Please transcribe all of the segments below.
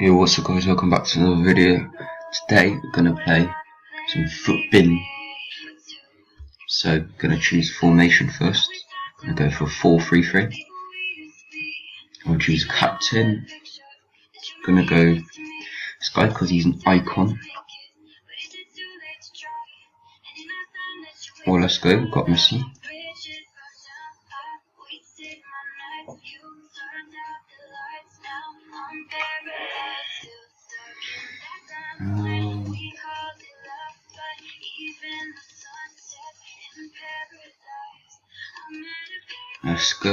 Hey, what's up guys, welcome back to another video. Today we're going to play some Futbin. So going to choose formation first. Going to go for 4-3-3. I'll choose captain. Going to go this guy because he's an icon. Oh, let's go, we've got Messi. Let's go.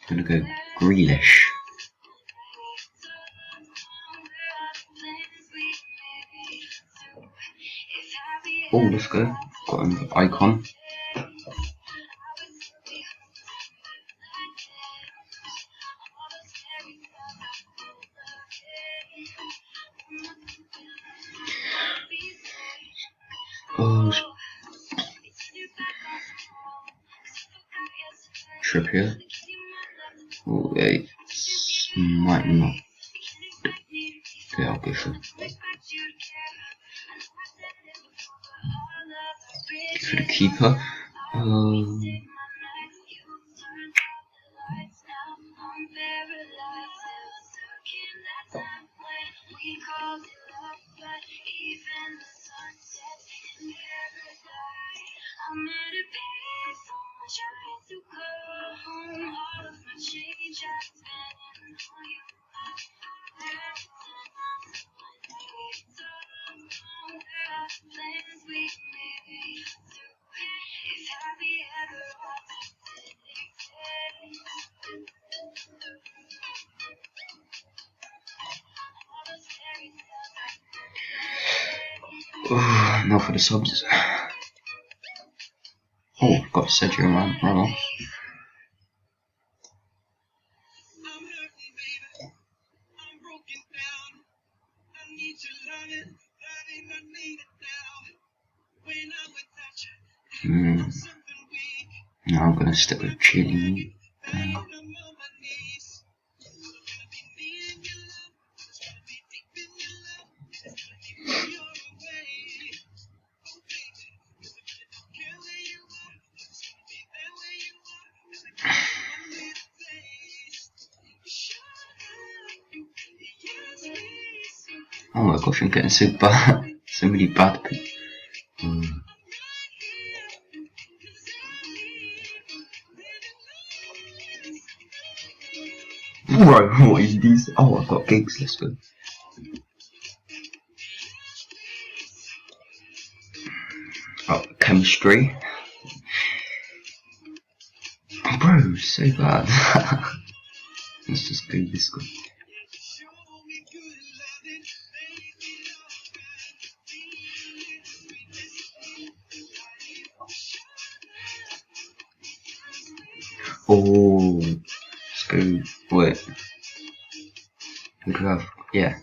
Gonna go Grealish. Oh, let's go. Got an icon. Oh, Trippier. Oh, wait, might not. Okay, I'll go for the keeper. Now for the subs. Oh, got Sergio Ramos. No, I'm gonna stick with Chile. Oh my gosh, I'm getting so bad. So many bad people. Bro, what is this? Oh, I've got gigs, let's go. Oh, chemistry. Bro, so bad. Let's just go this one. Oh, let's go. Wait. Who do I have? Yeah.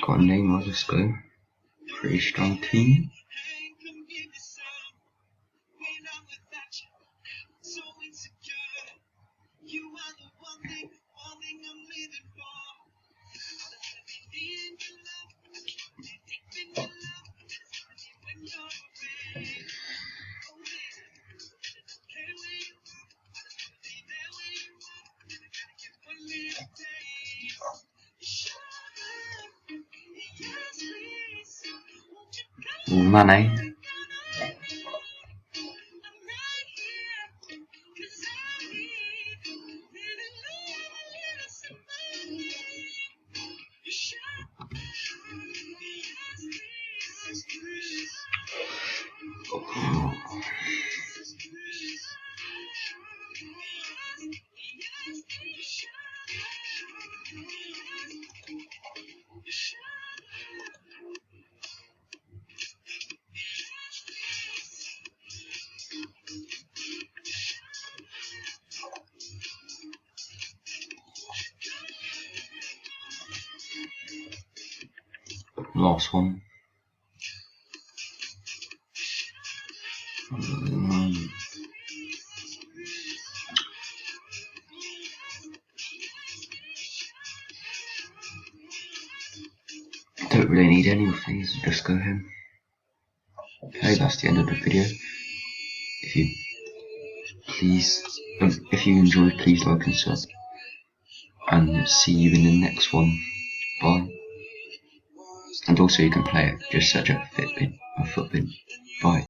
Got a name, I'll just go. Pretty strong team. Mane. Last one. don't really need any of these, just go him. Okay, that's the end of the video. If you enjoyed, please like and sub, and see you in the next one. Bye. And also you can play it, just search up Futbin. Bye.